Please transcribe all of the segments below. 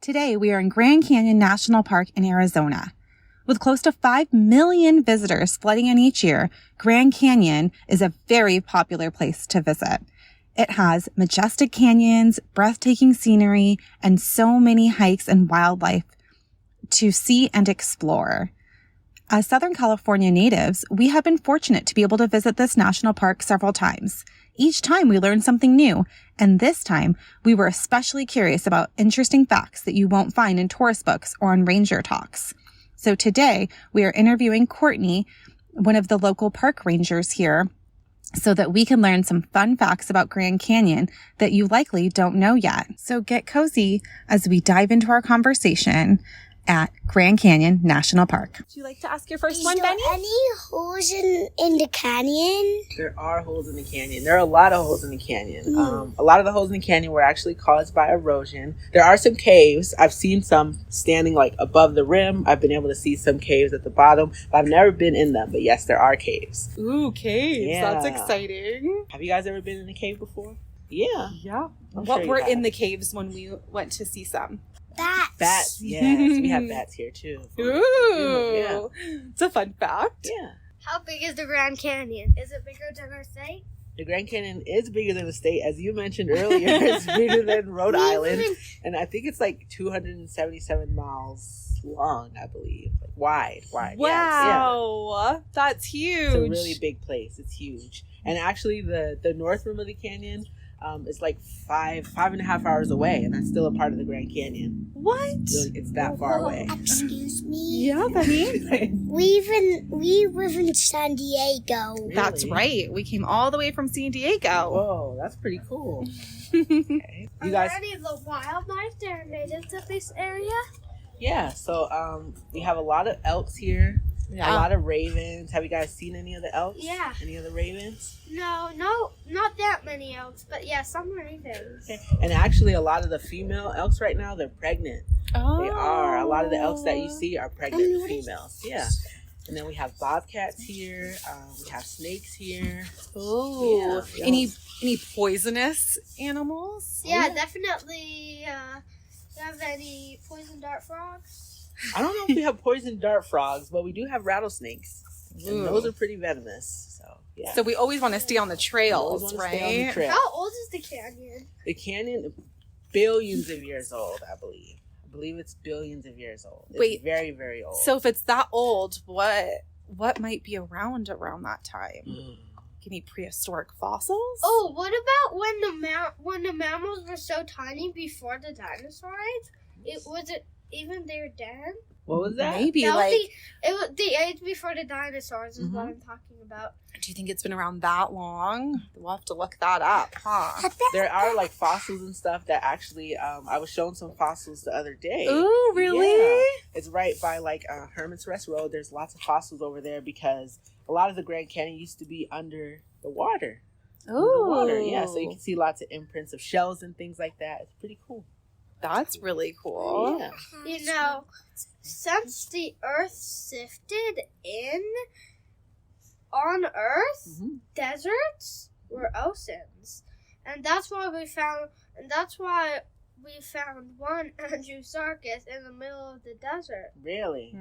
Today, we are in Grand Canyon National Park in Arizona. With close to 5 million visitors flooding in each year, Grand Canyon is a very popular place to visit. It has majestic canyons, breathtaking scenery, and so many hikes and wildlife to see and explore. As Southern California natives, we have been fortunate to be able to visit this national park several times. Each time we learned something new, and this time we were especially curious about interesting facts that you won't find in tourist books or on ranger talks. So today we are interviewing Courtney, one of the local park rangers here, so that we can learn some fun facts about Grand Canyon that you likely don't know yet. So get cozy as we dive into our conversation at Grand Canyon National Park. Would you like to ask your first one, Benny? Is there any holes in the canyon? There are holes in the canyon. There are a lot of holes in the canyon. A lot of the holes in the canyon were actually caused by erosion. There are some caves. I've seen some standing like above the rim. I've been able to see some caves at the bottom, but I've never been in them. But yes, there are caves. Ooh, caves. Yeah. That's exciting. Have you guys ever been in a cave before? Yeah. Yeah. I'm What sure were you in have. the caves when we went to see some? Bats. Yes. We have bats here too. Ooh. Yeah. It's a fun fact. Yeah. How big is the Grand Canyon? Is it bigger than our state? The Grand Canyon is bigger than the state. As you mentioned earlier, it's bigger than Rhode Island. And I think it's like 277 miles long, I believe. Like wide. Wow. That's huge. It's a really big place. It's huge. And actually, the north rim of the canyon is like 5.5 hours away, and that's still a part of the Grand Canyon. What? So it's that far away. Excuse me. Yeah, Benny. We live in San Diego. Really? That's right. We came all the way from San Diego. Whoa, that's pretty cool. Okay. Are You guys, there any of the wildlife that are native to this area? yeah. So we have a lot of elks here. A lot of ravens. Have you guys seen any of the elks? Yeah. Any of the ravens? No, not that many elks, but yeah, some ravens. Okay. And actually, a lot of the female elks right now, they're pregnant. Oh. They are. A lot of the elks that you see are pregnant females. Yeah. And then we have bobcats here. We have snakes here. Oh. Yeah. Any poisonous animals? Yeah, definitely. Do you have any poison dart frogs? I don't know if we have poison dart frogs, but we do have rattlesnakes. And Ooh. those are pretty venomous. So, yeah. So we always want to stay on the trails, Stay on the right? trail. How old is the canyon? The canyon, billions of years old, I believe. I believe it's billions of years old. It's Wait. very, very old. So if it's that old, what might be around that time? Any prehistoric fossils? Oh, what about when the mammals were so tiny before the dinosaurs? Was it even their den? What was that? Maybe That like. was the age before the dinosaurs is what I'm talking about. Do you think it's been around that long? We'll have to look that up, huh? There are like fossils and stuff that actually, I was shown some fossils the other day. Ooh, really? Yeah. It's right by like Hermit's Rest Road. There's lots of fossils over there because a lot of the Grand Canyon used to be under the water. Under the water, yeah. So you can see lots of imprints of shells and things like that. It's pretty cool. That's really cool. Yeah. You know, since the Earth shifted on Earth, Mm-hmm. deserts were oceans, and that's why we found one Andrew Sarkis in the middle of the desert. Really?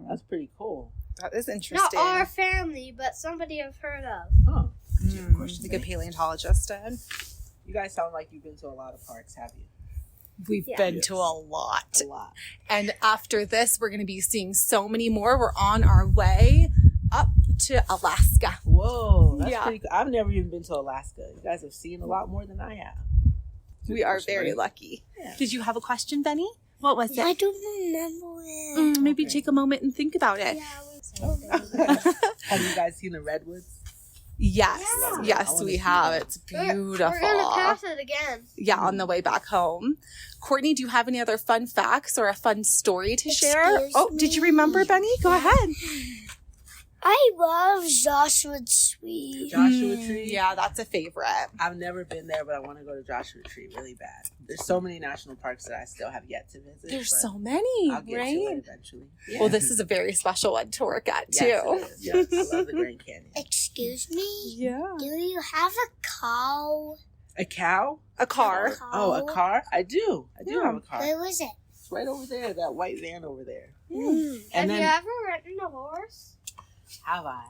That's pretty cool. That is Not interesting. our family, but somebody I've heard of. Oh. The good paleontologist did. You guys sound like you've been to a lot of parks, have you? We've Yeah. been to a lot. A lot. And after this, we're going to be seeing so many more. We're on our way up to Alaska. Whoa, that's Yeah. pretty cool. I've never even been to Alaska. You guys have seen a lot more than I have. We are very lucky. Yeah. Did you have a question, Benny? What was I it? don't remember it. Maybe Okay. take a moment and think about it. Have you guys seen the redwoods? Yes, Yeah. yes, I wanna we see have. that. It's We're beautiful. gonna pass it again. Yeah, on the way back home. Courtney, do you have any other fun facts or a fun story to share? Excuse Oh, did you remember, me. Benny? Go ahead. I love Joshua Tree. Joshua Tree? Yeah, that's a favorite. I've never been there, but I want to go to Joshua Tree really bad. There's so many national parks that I still have yet to visit. There's but so many, I'll get to right? it eventually. Yeah. Well, this is a very special one to work at, too. Yes, it is. Yes, I love the Grand Canyon. Excuse me? Yeah. Do you have a cow? A cow? A car. Oh, a car? I do. I do have a car. Where was it? It's right over there, that white van over there. Have you ever ridden a horse? Have I?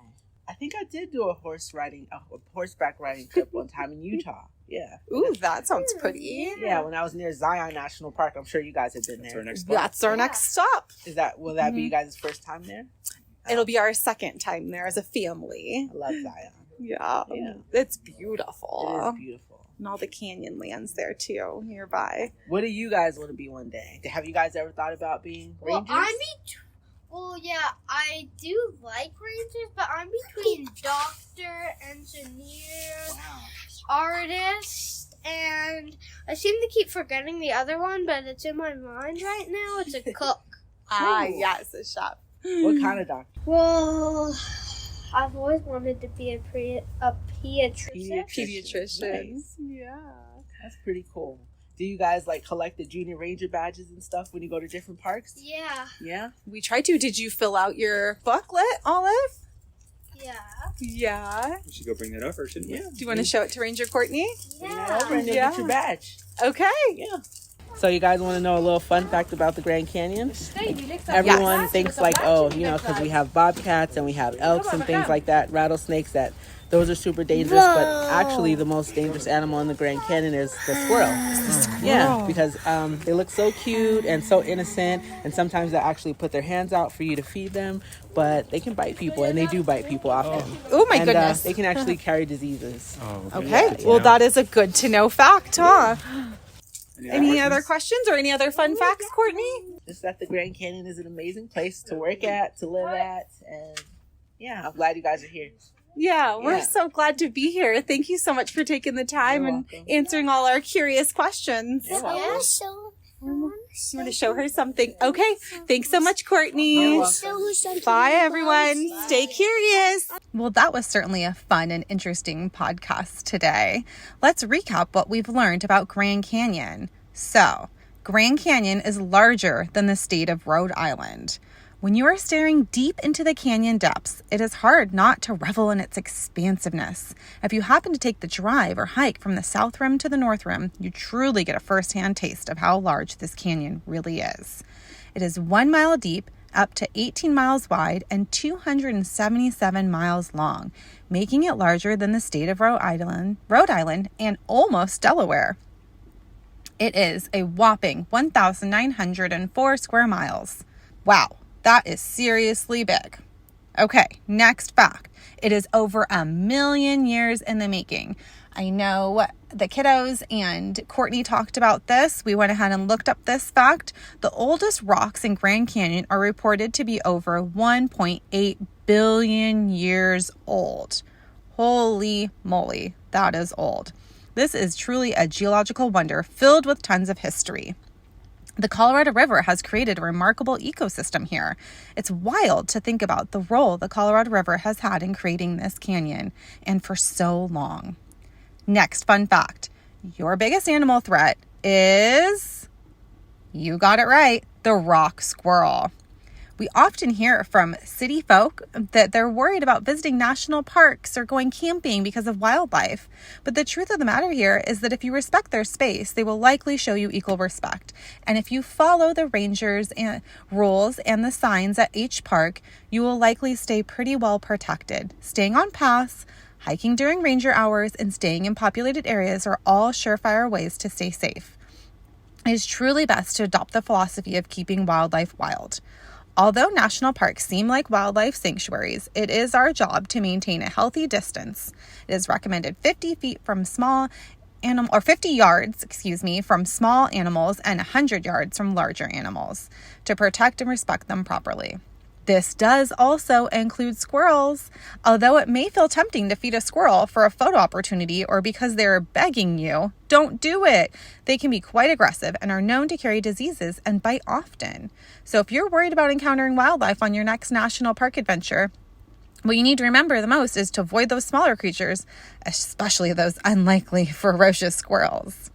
I think I did do a horseback riding trip one time in Utah. Yeah. Ooh, that sounds pretty. Yeah, when I was near Zion National Park. I'm sure you guys have been there. That's our next stop. Will that be you guys' first time there? It'll be our second time there as a family. I love Zion. Yeah. It's beautiful. It is beautiful. And all the canyon lands there too, nearby. What do you guys want to be one day? Have you guys ever thought about being rangers? Well, yeah, I do like rangers, but I'm between doctor, engineer, artist, and I seem to keep forgetting the other one, but it's in my mind right now. It's a cook. Yes, a chef. What kind of doctor? Well, I've always wanted to be a pediatrician. Pediatrician. Nice. Yeah. That's pretty cool. Do you guys like collect the junior ranger badges and stuff when you go to different parks? Yeah. Yeah? We tried to. Did you fill out your booklet, Olive? Yeah. Yeah. We should go bring that over, shouldn't we? Yeah. Do you want to show it to Ranger Courtney? Bring that over and you'll get your badge. Okay. Yeah. So you guys want to know a little fun fact about the Grand Canyon? Everyone thinks like, because we have bobcats and we have elks and things like that, rattlesnakes, that those are super dangerous. But actually the most dangerous animal in the Grand Canyon is the squirrel. Yeah, because they look so cute and so innocent, and sometimes they actually put their hands out for you to feed them, but they can bite people, and they do bite people often. Oh my goodness. They can actually carry diseases. Okay. Well, that is a good to know fact, huh? Any other questions or any other fun facts, Courtney? Just that the Grand Canyon is an amazing place to work at, to live at, and yeah, I'm glad you guys are here. Yeah, we're so glad to be here. Thank you so much for taking the time and answering all our curious questions. You're welcome. You want to show her something? Okay. Thanks so much, Courtney. You're welcome. Bye, everyone. Stay curious. Well, that was certainly a fun and interesting podcast today. Let's recap what we've learned about Grand Canyon. So, Grand Canyon is larger than the state of Rhode Island. When you are staring deep into the canyon depths, it is hard not to revel in its expansiveness. If you happen to take the drive or hike from the South Rim to the North Rim, you truly get a first-hand taste of how large this canyon really is. It is 1 mile deep, up to 18 miles wide, and 277 miles long, making it larger than the state of Rhode Island, and almost Delaware. It is a whopping 1,904 square miles. Wow. That is seriously big. Okay, next fact. It is over 1 million years in the making. I know the kiddos and Courtney talked about this. We went ahead and looked up this fact. The oldest rocks in Grand Canyon are reported to be over 1.8 billion years old. Holy moly, that is old. This is truly a geological wonder filled with tons of history. The Colorado River has created a remarkable ecosystem here. It's wild to think about the role the Colorado River has had in creating this canyon, and for so long. Next fun fact. Your biggest animal threat is, you got it right, the rock squirrel. We often hear from city folk that they're worried about visiting national parks or going camping because of wildlife. But the truth of the matter here is that if you respect their space, they will likely show you equal respect. And if you follow the rangers and rules and the signs at each park, you will likely stay pretty well protected. Staying on paths, hiking during ranger hours, and staying in populated areas are all surefire ways to stay safe. It is truly best to adopt the philosophy of keeping wildlife wild. Although national parks seem like wildlife sanctuaries, it is our job to maintain a healthy distance. It is recommended 50 feet from 50 yards, from small animals and 100 yards from larger animals to protect and respect them properly. This does also include squirrels. Although it may feel tempting to feed a squirrel for a photo opportunity or because they're begging you, don't do it. They can be quite aggressive and are known to carry diseases and bite often. So if you're worried about encountering wildlife on your next national park adventure, what you need to remember the most is to avoid those smaller creatures, especially those unlikely ferocious squirrels.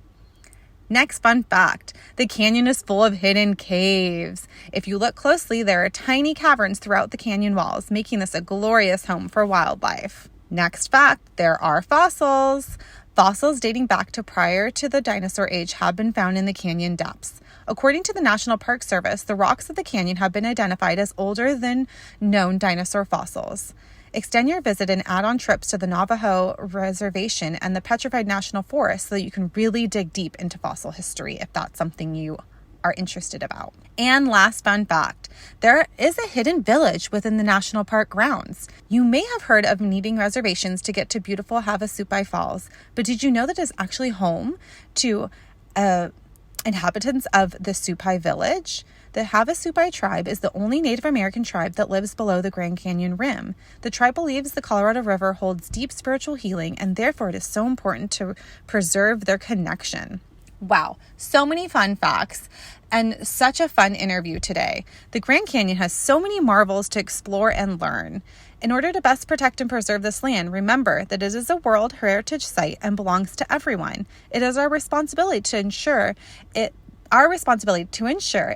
Next fun fact, the canyon is full of hidden caves. If you look closely, there are tiny caverns throughout the canyon walls, making this a glorious home for wildlife. Next fact, there are fossils. Fossils dating back to prior to the dinosaur age have been found in the canyon depths. According to the National Park Service, the rocks of the canyon have been identified as older than known dinosaur fossils. Extend your visit and add on trips to the Navajo Reservation and the Petrified National Forest so that you can really dig deep into fossil history if that's something you are interested about. And last fun fact, there is a hidden village within the national park grounds. You may have heard of needing reservations to get to beautiful Havasupai Falls, but did you know that it's actually home to inhabitants of the Supai village? The Havasupai tribe is the only Native American tribe that lives below the Grand Canyon rim. The tribe believes the Colorado River holds deep spiritual healing, and therefore it is so important to preserve their connection. Wow, so many fun facts and such a fun interview today. The Grand Canyon has so many marvels to explore and learn. In order to best protect and preserve this land, remember that it is a World Heritage Site and belongs to everyone. It is our responsibility to ensure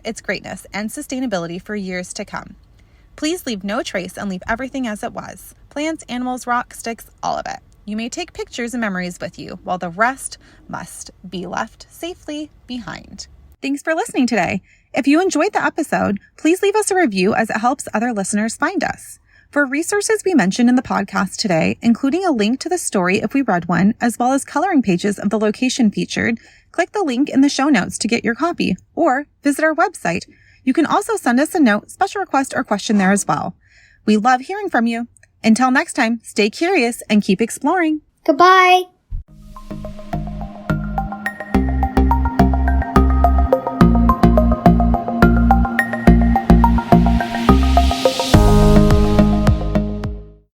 its greatness and sustainability for years to come. Please leave no trace and leave everything as it was. Plants, animals, rocks, sticks, all of it. You may take pictures and memories with you, while the rest must be left safely behind. Thanks for listening today. If you enjoyed the episode, please leave us a review as it helps other listeners find us. For resources we mentioned in the podcast today, including a link to the story if we read one, as well as coloring pages of the location featured, click the link in the show notes to get your copy, or visit our website. You can also send us a note, special request, or question there as well. We love hearing from you. Until next time, stay curious and keep exploring. Goodbye.